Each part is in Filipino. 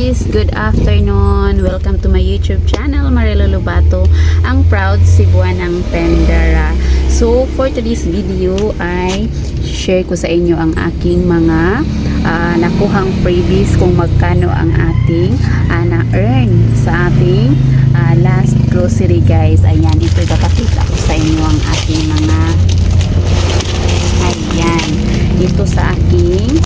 guys! Good afternoon! Welcome to my YouTube channel, Marilo Lobato, ang proud Cebuanang tendera. So, for today's video ay share ko sa inyo ang aking mga nakuhang freebies kung magkano ang ating na-earn sa ating last grocery guys. Ayan, ito ipapakita ko sa inyo ang aking mga ayan, dito sa aking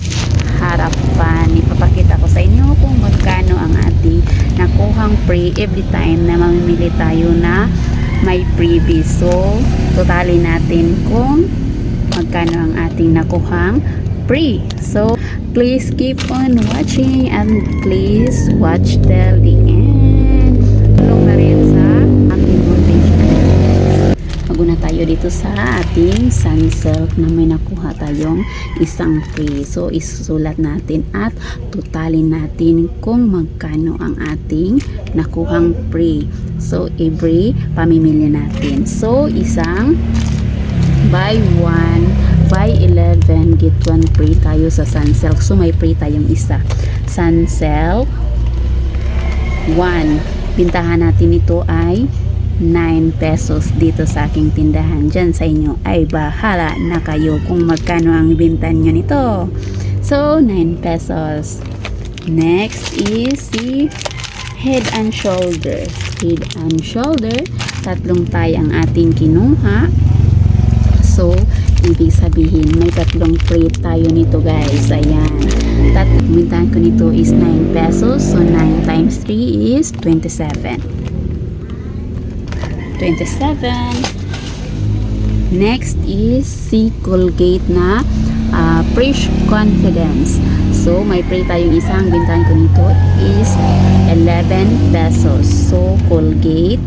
harapan. Ipapakita ko sa inyo kung magkano ang ating nakuhang free every time na mamimili tayo na may freebies. So, totalin natin kung magkano ang ating nakuhang free. So, please keep on watching and please watch till the end. Tulong na rin sa aking content. Maguna tayo dito sa ating Sunsilk na may nakuha tayong isang free. So, isusulat natin at totalin natin kung magkano ang ating nakuhang free. So, every pamimili natin. So, isang buy 1, buy 11, get 1 free tayo sa Sunsilk. So, may free tayong isa. Sunsilk 1. Bintahan natin ito ay 9 pesos dito sa aking tindahan. Dyan sa inyo ay bahala na kayo kung magkano ang binta nyo nito. So, 9 pesos. Next is si Head and Shoulder. Head and Shoulder. Tatlong tie ang ating kinuha. So, ibig sabihin may tatlong free tayo nito guys. Ayan. Bintahan ko nito is 9 pesos. So, 9 times 3 is 27. Next is si Colgate na Fresh Confidence. So, may free tayong isang. Bintahan ko nito is 11 pesos. So, Colgate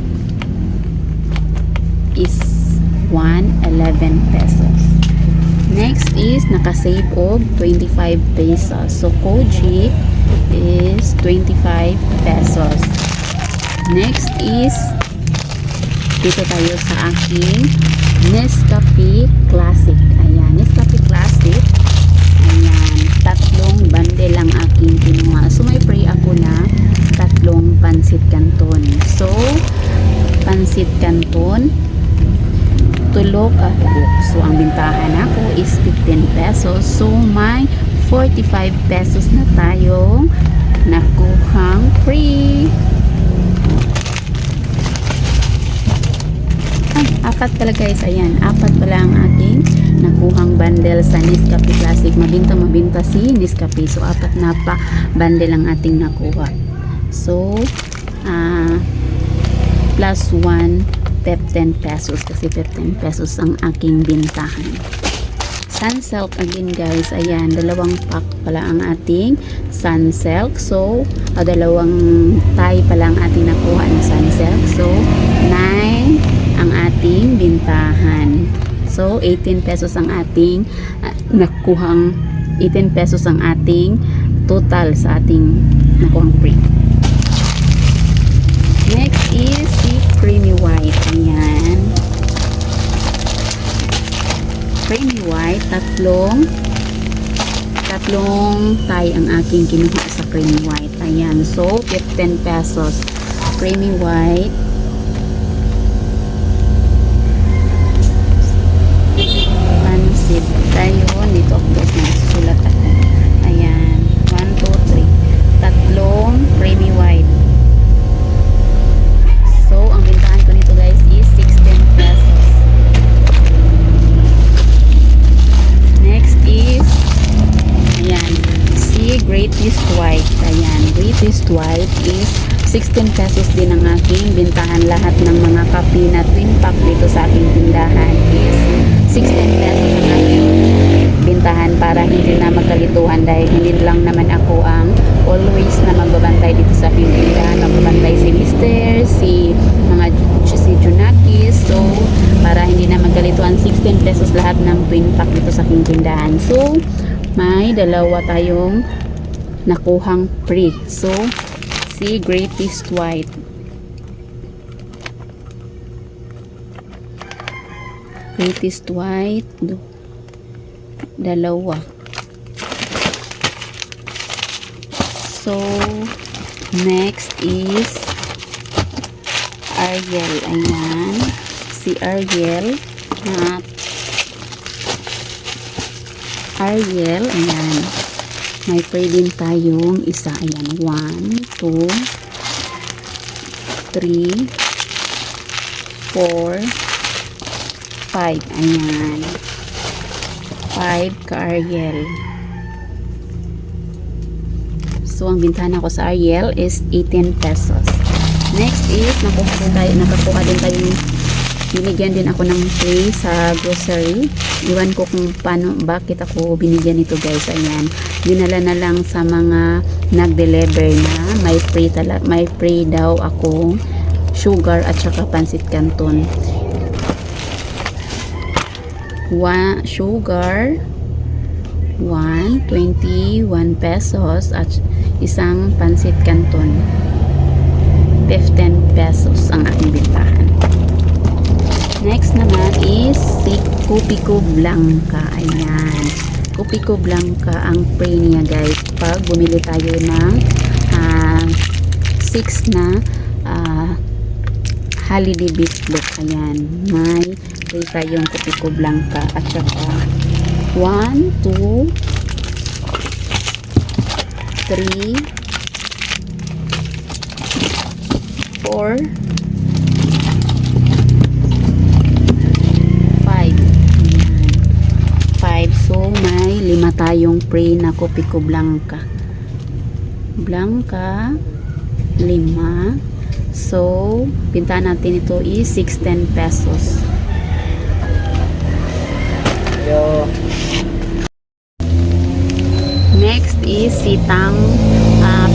is 11 pesos. Next is nakasave og 25 pesos. So, Kojic is 25 pesos. Next is dito tayo sa aking Nescafe Classic. Ayan, Nescafe Classic. Ayan, tatlong bundle lang aking kinuha. So, may free ako na tatlong pansit canton. So, pansit canton, tulok at buok. So, ang bintahan ako is 15 pesos. So, may 45 pesos na tayong nakuhang free. Apat pala guys, ayan, apat pala ang ating nakuhang bundle sa Nescafe Classic. Mabinta si Nescafe. So, apat na pa bundle ang ating nakuha. So, plus 1, 15 pesos kasi 15 pesos ang aking bintahan. Sunsilk again guys, ayan, dalawang pack pala ang ating Sunsilk. So, dalawang tie pala ang ating nakuha ng Sunsilk. So, 9 ang ating bintahan. So, 18 pesos ang ating nakuhang 18 pesos ang ating total sa ating nakuhang free. Next is si Creamy White. Ayan. Creamy White, tatlong tie ang aking kinuha sa Creamy White. Ayan. So, 15 pesos. Creamy White. Tayo, dito ako nasusulat ako. Ayan, 1, 2, 3 tatlong Creamy White. So, ang bintahan ko nito guys is 16 pesos. Next is ayan, si Greatest White. Ayan, Greatest White is 16 pesos din ang aking bintahan. Lahat ng mga kape na twin pack dito sa aking tindahan is 16 pesos ang aking bintahan para hindi na magkalituhan dahil hindi lang naman ako ang always na magbabantay dito sa aking tindahan. Magbabantay si Mister, si Junakis. So, para hindi na magkalituhan, 16 pesos lahat ng twin pack dito sa aking tindahan. So, may dalawa tayong nakuhang free. So, si Greatest White. Greatest White, dalawa. So, Next is Ariel. Ayan. Si Ariel na ayan. May free din tayong isa. Ayan. 1, 2, 3, 4, 5. Ayan. 5 ka-Ariel. So, ang bintana ko sa Ariel is 18 pesos. Next is, nakakuha din tayo, binigyan din ako ng free sa grocery. Iwan ko kung bakit ako binigyan ito guys. Ayan. Dinala na lang sa mga nag-deliver na may free daw ako sugar at saka pansit canton. Sugar 21 pesos at isang pansit canton 15 pesos ang aking bintahan. Next naman is si Kopiko Blanca. Ayan, Kopiko Blanca ang free niya guys pag bumili tayo ng 6 na holiday bislok. Ayan, may free tayong Kopiko Blanca at saka 1, 2, 3, 4, 5. Ayan. 5. So, may 5 tayong free na Kopiko Blanca. 5. So, pinta natin ito is 16 pesos. Next is sitang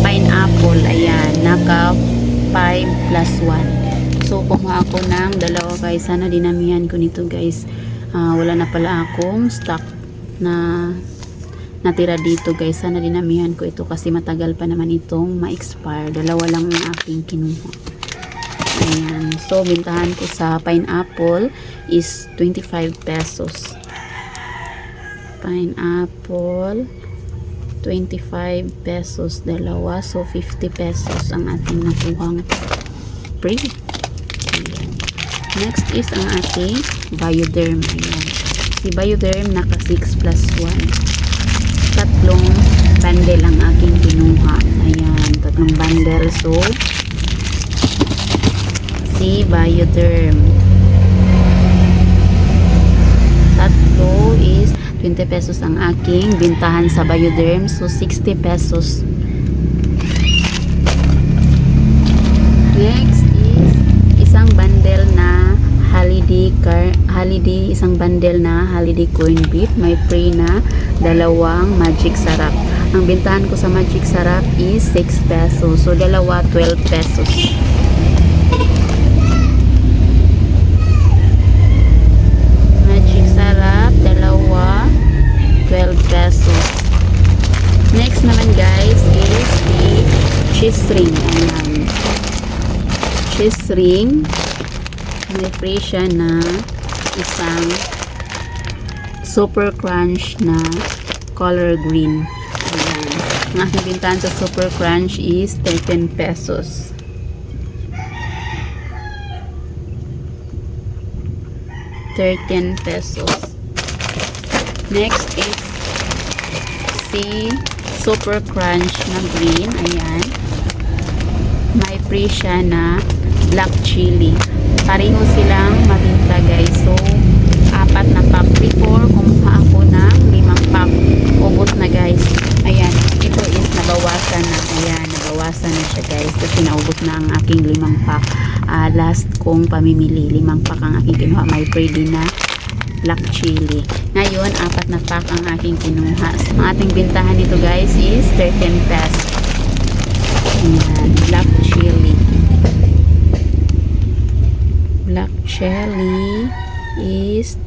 pineapple. Ayan, naka 5 plus 1. So, kumuha ako ng dalawa guys. Sana dinamihan ko nito guys. Wala na pala akong stock na natira dito guys. Sana dinamihan ko ito kasi matagal pa naman itong ma-expire. Dalawa lang ang aking kinuha. Ayan. So, bintahan ko sa pineapple is 25 pesos. Pineapple 25 pesos dalawa, so 50 pesos ang ating nakuhang free. Ayan. Next is ang ating Bioderm. Ayan. Si Bioderm naka 6 plus 1. Tatlong bundle ang aking kinuha. Ayan, tatlong bundle. So si Bioderm tatlo is 20 pesos ang aking bintahan sa Bioderm. So, 60 pesos. Next is isang bundle na isang bundle na holiday corn beef. May free na dalawang magic sarap. Ang bintahan ko sa magic sarap is 6 pesos. So, dalawa 12 pesos. Magic sarap, dalawa 12 pesos. Next naman guys is the cheese ring. Ayan. Cheese ring. May free siya na isang super crunch na color green. Ayan. Ang aking bintahan sa super crunch is 13 pesos. Next is si super crunch na green. Ayan, may free siya na black chili. Pareho silang mabinta guys. So 4 na pack. Before kumuha ako ng 5 pack, ubos na guys. Ayan, ito is nabawasan na. Ayan, nabawasan na siya guys kasi naubos na ang aking 5 pack. Last kong pamimili, 5 pack ang aking kinuha. May free din na black chili. Ngayon, 4 na pack ang aking kinuha. Ang ating bintahan nito guys is 13 pesos. Ayan, black chili. Black chili is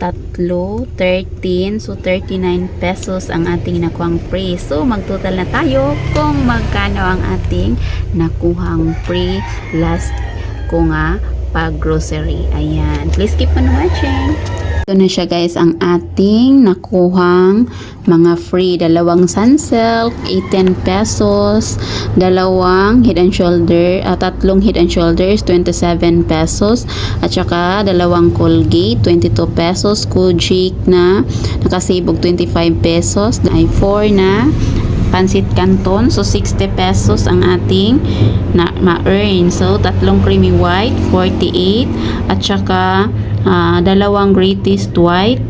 13. So, 39 pesos ang ating nakuhang free. So, magtotal na tayo kung magkano ang ating nakuhang free last ko nga pag grocery. Ayan. Please keep on watching. Ito na siya guys, ang ating nakuhang mga free. Dalawang sunsilk, 18 pesos. Dalawang head and shoulder, tatlong head and shoulders, 27 pesos. At saka dalawang Colgate, 22 pesos. Kojic na nakasibog 25 pesos. Ay 4 na pansit canton, so 60 pesos ang ating ma-earn. So tatlong creamy white, 48. At saka dalawang greatest white,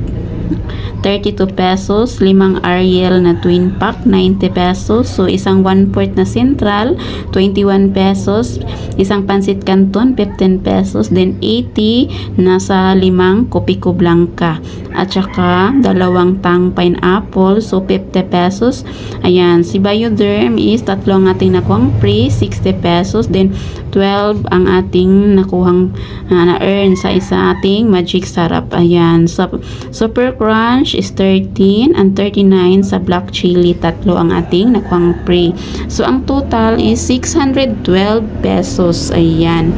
32 pesos. Limang Ariel na twin pack, 90 pesos. So isang 1/4 na central, 21 pesos. Isang pansit canton, 15 pesos. Then 80 nasa limang Kopiko Blanca. At saka dalawang tang pineapple, so 50 pesos. Ayan, si Bioderm is tatlong ating nakuhang free, 60 pesos. Then 12 ang ating nakuhang na-earn sa isa ating magic sarap. Ayan, sa Super Crunch is 13 and 39 sa black chili. Tatlo ang ating nakuhang free. So ang total is 612 pesos. Ayan.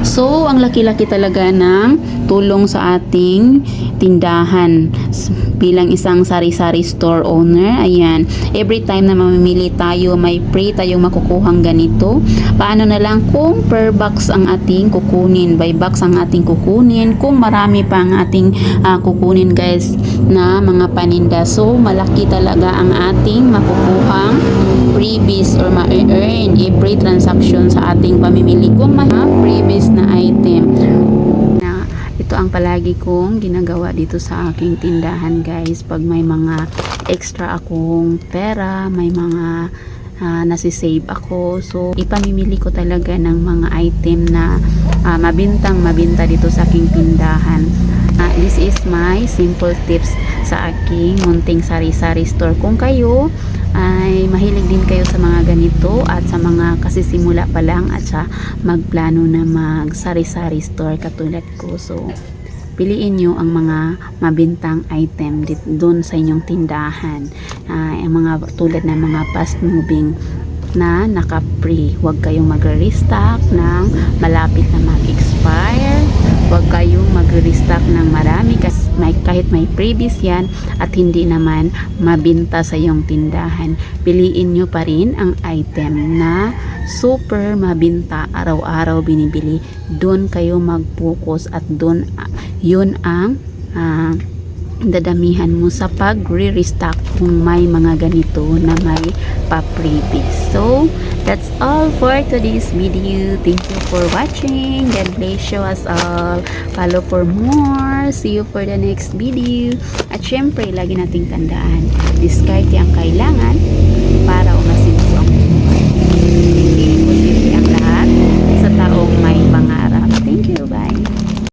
So, ang laki-laki talaga ng tulong sa ating tindahan bilang isang sari-sari store owner. Ayan, every time na mamimili tayo, may free tayong makukuhang ganito. Paano na lang kung per box ang ating kukunin, by box ang ating kukunin, kung marami pa ang ating kukunin guys na mga paninda. So, malaki talaga ang ating makukuhang freebies or ma-earn every transaction sa ating pamimili kung may freebies na item. Na ito ang palagi kong ginagawa dito sa aking tindahan guys. Pag may mga extra akong pera, may mga nasisave ako, so ipamimili ko talaga ng mga item na mabinta dito sa aking tindahan. This is my simple tips sa aking munting sari-sari store. Kung kayo ay mahilig din kayo sa mga ganito at sa mga kasisimula pa lang at sa magplano na mag sari-sari store katulad ko, so piliin nyo ang mga mabintang item doon sa inyong tindahan. Ang mga tulad ng mga fast moving na naka-free. Huwag kayong mag-restock ng malapit na mag-expire. Huwag kayong mag-restock ng marami kasi kahit may previous yan at hindi naman mabinta sa iyong tindahan. Piliin nyo pa rin ang item na super mabinta, araw-araw binibili. Doon kayo mag-focus at doon yun ang dadamihan mo sa pag-restock kung may mga ganito na may pa-previous. So, that's all for today's video. Thank you for watching. God bless you us all. Follow for more. See you for the next video. At syempre, lagi nating tandaan, discard ang kailangan.